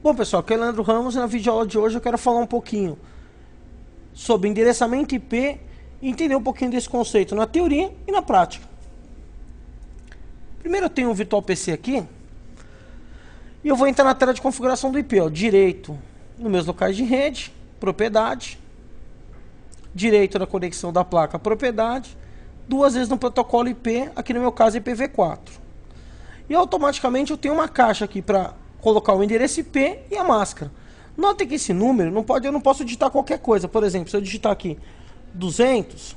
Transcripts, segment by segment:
Bom pessoal, aqui é o Leandro Ramos e na videoaula de hoje eu quero falar um pouquinho sobre endereçamento IP e entender um pouquinho desse conceito na teoria e na prática. Primeiro eu tenho um virtual PC aqui e eu vou entrar na tela de configuração do IP, ó, direito nos meus locais de rede, propriedade, direito na conexão da placa, propriedade, duas vezes no protocolo IP, aqui no meu caso IPv4. E automaticamente eu tenho uma caixa aqui para colocar o endereço IP e a máscara. Notem que esse número eu não posso digitar qualquer coisa. Por exemplo, se eu digitar aqui 200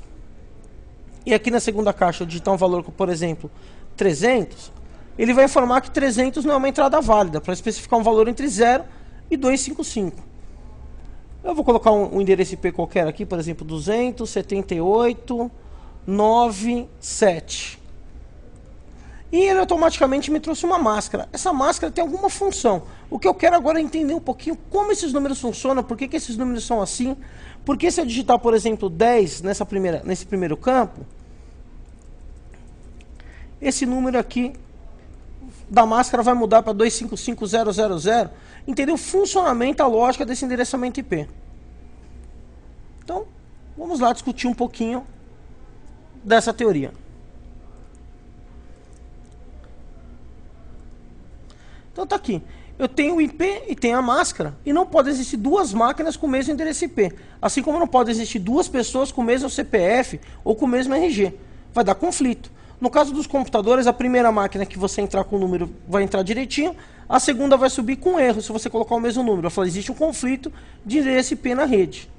e aqui na segunda caixa eu digitar um valor, por exemplo, 300, ele vai informar que 300 não é uma entrada válida, para especificar um valor entre 0 e 255. Eu vou colocar um endereço IP qualquer aqui, por exemplo, 278.9.7. E ele automaticamente me trouxe uma máscara. Essa máscara tem alguma função. O que eu quero agora é entender um pouquinho como esses números funcionam, por que esses números são assim. Porque se eu digitar, por exemplo, 10 nesse primeiro campo, esse número aqui da máscara vai mudar para 255.000. Entendeu? O funcionamento, a lógica desse endereçamento IP. Então, vamos lá discutir um pouquinho dessa teoria. Então tá aqui, eu tenho o IP e tenho a máscara, e não pode existir duas máquinas com o mesmo endereço IP. Assim como não pode existir duas pessoas com o mesmo CPF ou com o mesmo RG. Vai dar conflito. No caso dos computadores, a primeira máquina que você entrar com o número vai entrar direitinho, a segunda vai subir com erro se você colocar o mesmo número. Eu falei, existe um conflito de endereço IP na rede.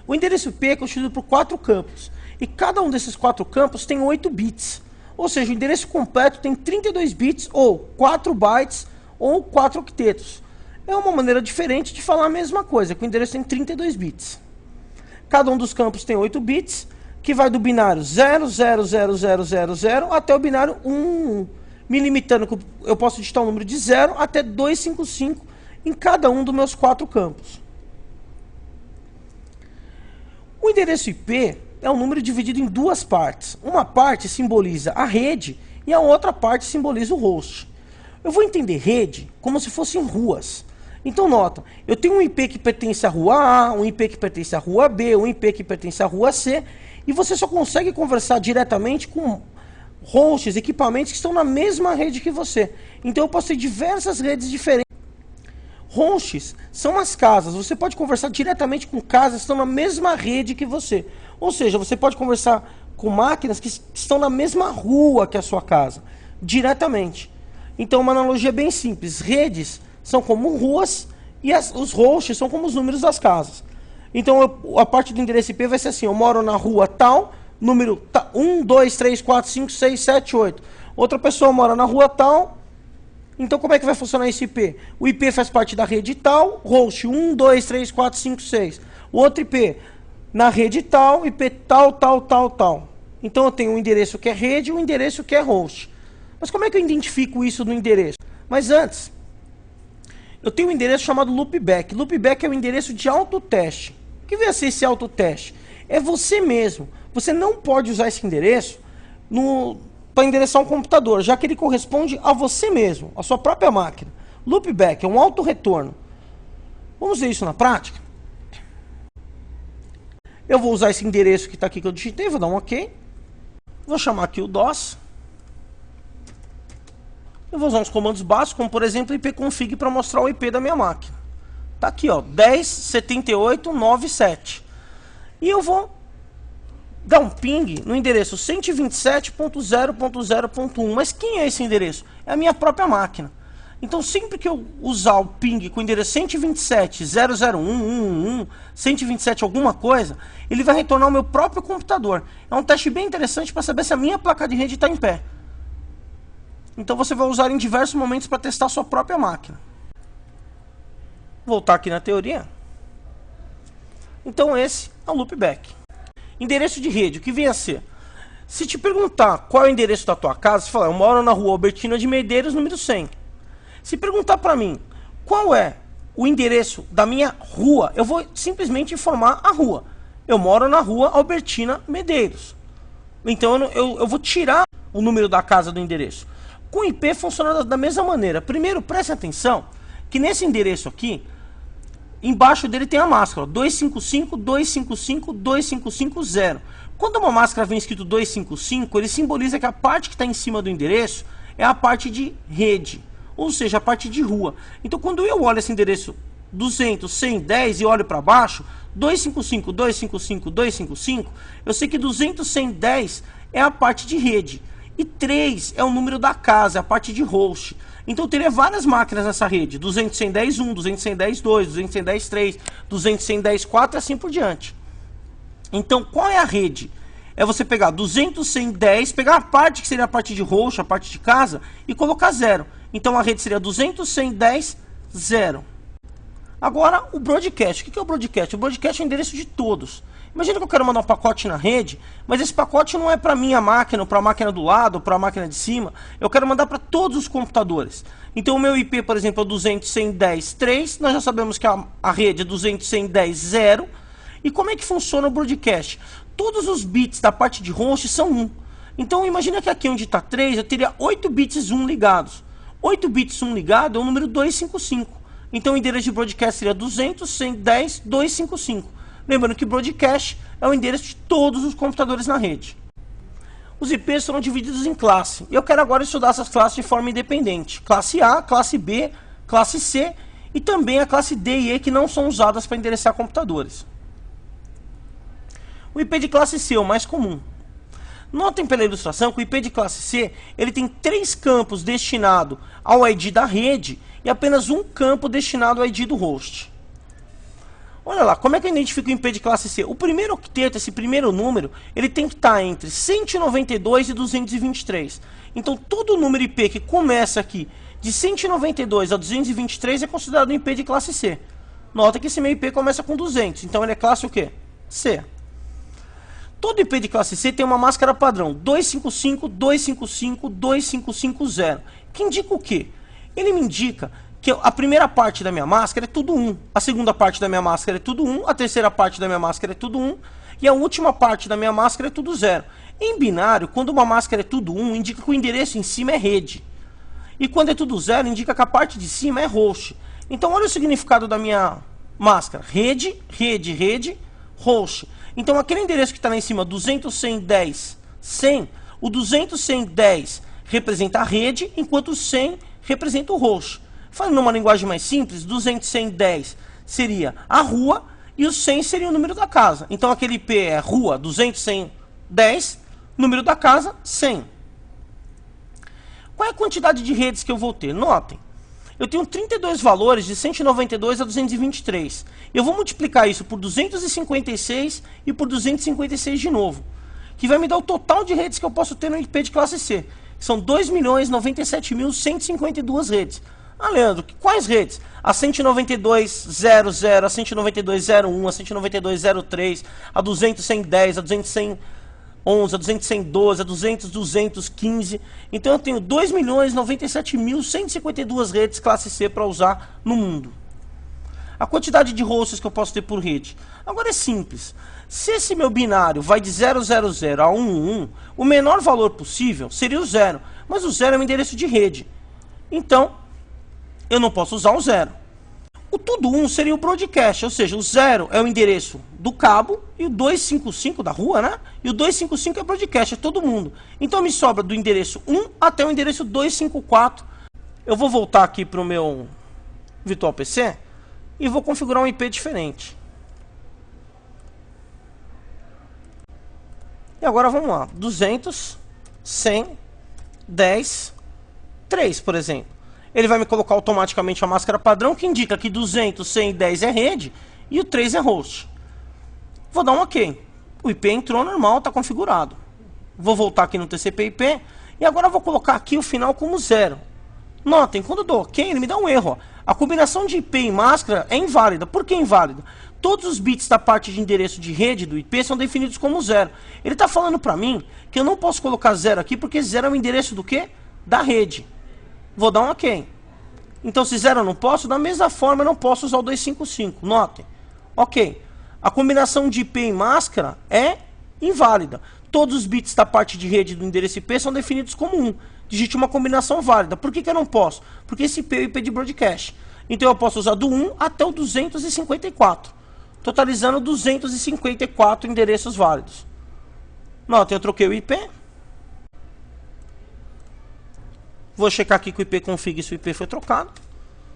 O endereço IP é constituído por 4 campos, e cada um desses 4 campos tem 8 bits. Ou seja, o endereço completo tem 32 bits, ou 4 bytes, ou 4 octetos. É uma maneira diferente de falar a mesma coisa, que o endereço tem 32 bits. Cada um dos campos tem 8 bits, que vai do binário 000000 até o binário 1, me limitando que eu posso digitar um número de 0 até 255 em cada um dos meus 4 campos. O endereço IP é um número dividido em duas partes. Uma parte simboliza a rede e a outra parte simboliza o host. Eu vou entender rede como se fossem ruas. Então nota, eu tenho um IP que pertence à rua A, um IP que pertence à rua B, um IP que pertence à rua C, e você só consegue conversar diretamente com hosts, equipamentos que estão na mesma rede que você. Então eu posso ter diversas redes diferentes. Hosts são as casas, você pode conversar diretamente com casas que estão na mesma rede que você. Ou seja, você pode conversar com máquinas que estão na mesma rua que a sua casa, diretamente. Então uma analogia bem simples, redes são como ruas e os hosts são como os números das casas. Então a parte do endereço IP vai ser assim, eu moro na rua tal, número 1, 2, 3, 4, 5, 6, 7, 8. Outra pessoa mora na rua tal. Então como é que vai funcionar esse IP? O IP faz parte da rede tal, host 1, 2, 3, 4, 5, 6. O outro IP na rede tal, IP tal, tal, tal, tal. Então eu tenho um endereço que é rede e um endereço que é host. Mas como é que eu identifico isso no endereço? Mas antes, eu tenho um endereço chamado loopback. Loopback é o endereço de autoteste. O que vai ser esse autoteste? É você mesmo. Você não pode usar esse endereço para endereçar um computador, já que ele corresponde a você mesmo, a sua própria máquina. Loopback é um autorretorno. Vamos ver isso na prática? Eu vou usar esse endereço que está aqui que eu digitei, vou dar um OK. Vou chamar aqui o DOS. Eu vou usar uns comandos básicos, como por exemplo ipconfig para mostrar o IP da minha máquina. Está aqui, ó, 10.78.9.7. E eu vou dar um ping no endereço 127.0.0.1. Mas quem é esse endereço? É a minha própria máquina. Então sempre que eu usar o ping com o endereço 127.001.1.1, 127 alguma coisa, ele vai retornar o meu próprio computador. É um teste bem interessante para saber se a minha placa de rede está em pé. Então você vai usar em diversos momentos para testar a sua própria máquina. Voltar aqui na teoria. Então esse é o loopback. Endereço de rede, o que vem a ser? Se te perguntar qual é o endereço da tua casa, você fala, eu moro na rua Albertina de Medeiros, número 100. Se perguntar para mim qual é o endereço da minha rua, eu vou simplesmente informar a rua. Eu moro na rua Albertina Medeiros. Então eu vou tirar o número da casa do endereço. Com IP funciona da mesma maneira. Primeiro, preste atenção que nesse endereço aqui, embaixo dele tem a máscara, 255.255.255.0. Quando uma máscara vem escrito 255, ele simboliza que a parte que está em cima do endereço é a parte de rede, ou seja, a parte de rua. Então, quando eu olho esse endereço 200, 100, 10 e olho para baixo, 255, 255, 255, eu sei que 200, 100, 10 é a parte de rede. E 3 é o número da casa, a parte de host. Então eu teria várias máquinas nessa rede. 200, 100, 10, 1, 200, 100, 10, 2, 200, 100, 10, 3, 200, 100, 10, 4 e assim por diante. Então qual é a rede? É você pegar 200, 100, 10, pegar a parte que seria a parte de host, a parte de casa, e colocar 0. Então a rede seria 200, 100, 10, 0. Agora, o broadcast. O que é o broadcast? O broadcast é o endereço de todos. Imagina que eu quero mandar um pacote na rede, mas esse pacote não é para minha máquina, ou para a máquina do lado, ou para a máquina de cima. Eu quero mandar para todos os computadores. Então o meu IP, por exemplo, é 200.110.3. Nós já sabemos que a rede é 200.110.0. E como é que funciona o broadcast? Todos os bits da parte de host são 1. Então imagina que aqui onde está 3, eu teria 8 bits 1 ligados. 8 bits 1 ligado é o número 255. Então o endereço de broadcast seria 200.110.255. Lembrando que broadcast é o endereço de todos os computadores na rede. Os IPs foram divididos em classe. E eu quero agora estudar essas classes de forma independente. Classe A, classe B, classe C e também a classe D e E que não são usadas para endereçar computadores. O IP de classe C é o mais comum. Notem pela ilustração que o IP de classe C ele tem 3 campos destinados ao ID da rede e apenas um campo destinado ao ID do host. Olha lá, como é que eu identifico o IP de classe C? O primeiro octeto, esse primeiro número, ele tem que estar entre 192 e 223. Então todo número IP que começa aqui de 192 a 223 é considerado um IP de classe C. Nota que esse meu IP começa com 200, então ele é classe o quê? C. Todo IP de classe C tem uma máscara padrão 255, 255, 2550, que indica o quê? Ele me indica que a primeira parte da minha máscara é tudo 1, a segunda parte da minha máscara é tudo 1, a terceira parte da minha máscara é tudo 1 e a última parte da minha máscara é tudo 0. Em binário, quando uma máscara é tudo 1, indica que o endereço em cima é rede. E quando é tudo 0, indica que a parte de cima é host. Então olha o significado da minha máscara. Rede, rede, rede, host. Então aquele endereço que está lá em cima, 200.110, 100, o 200.110 representa a rede, enquanto o 100 representa o host. Falando numa linguagem mais simples, 200.110 seria a rua e o 100 seria o número da casa. Então aquele IP é rua 200.110, número da casa 100. Qual é a quantidade de redes que eu vou ter? Notem, eu tenho 32 valores de 192 a 223. Eu vou multiplicar isso por 256 e por 256 de novo, que vai me dar o total de redes que eu posso ter no IP de classe C. São 2.097.152 redes. Ah, Leandro, quais redes? A 192.00, a 192.01, a 192.03, a 200.110, a 200.111, a 200.112, a 200.215. Então eu tenho 2.097.152 redes classe C para usar no mundo. A quantidade de hosts que eu posso ter por rede. Agora é simples. Se esse meu binário vai de 000 a 111, o menor valor possível seria o 0. Mas o 0 é um endereço de rede. Então, eu não posso usar o 0. O tudo 1 seria o broadcast, ou seja, o 0 é o endereço do cabo e o 255 da rua, né? E o 255 é broadcast, é todo mundo. Então me sobra do endereço 1 até o endereço 254. Eu vou voltar aqui para o meu Virtual PC e vou configurar um IP diferente. E agora vamos lá, 200, 100, 10, 3, por exemplo. Ele vai me colocar automaticamente a máscara padrão, que indica que 200, 100 e 10 é rede e o 3 é host. Vou dar um OK. O IP entrou normal, está configurado. Vou voltar aqui no TCP/IP e agora vou colocar aqui o final como 0. Notem, quando eu dou OK, ele me dá um erro. Ó. A combinação de IP e máscara é inválida. Por que inválida? Todos os bits da parte de endereço de rede do IP são definidos como 0. Ele está falando para mim que eu não posso colocar 0 aqui, porque 0 é o endereço do quê? Da rede. Vou dar um OK. Então, se 0 eu não posso, da mesma forma eu não posso usar o 255. Notem. OK. A combinação de IP e máscara é inválida. todos os bits da parte de rede do endereço IP são definidos como 1. Digite uma combinação válida. Por que eu não posso? Porque esse IP é o IP de broadcast. Então eu posso usar do 1 até o 254, totalizando 254 endereços válidos. Nota, eu troquei o IP. Vou checar aqui com o IP config se o IP foi trocado.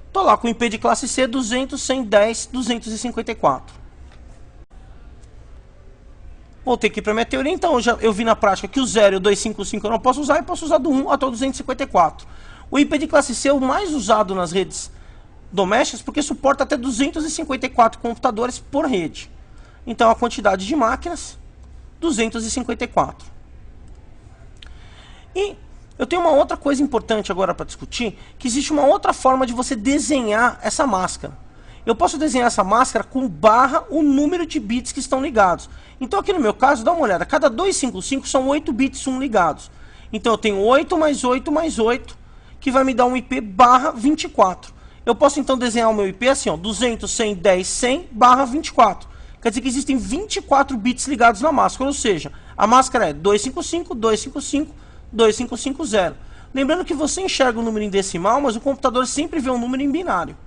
Estou lá com o IP de classe C 200, 110, 254. Voltei aqui para minha teoria, então eu vi na prática que o 0 e o 255 eu não posso usar, e posso usar do 1 até o 254. O IP de classe C é o mais usado nas redes domésticas porque suporta até 254 computadores por rede. Então a quantidade de máquinas, 254. E eu tenho uma outra coisa importante agora para discutir, que existe uma outra forma de você desenhar essa máscara. Eu posso desenhar essa máscara com barra o número de bits que estão ligados. Então aqui no meu caso, dá uma olhada, cada 255 são 8 bits ligados. Então eu tenho 8 mais 8 mais 8, que vai me dar um IP barra 24. Eu posso então desenhar o meu IP assim, ó, 200, 110, 100 barra 24. Quer dizer que existem 24 bits ligados na máscara, ou seja, a máscara é 255, 255, 2550. Lembrando que você enxerga o número em decimal, mas o computador sempre vê um número em binário.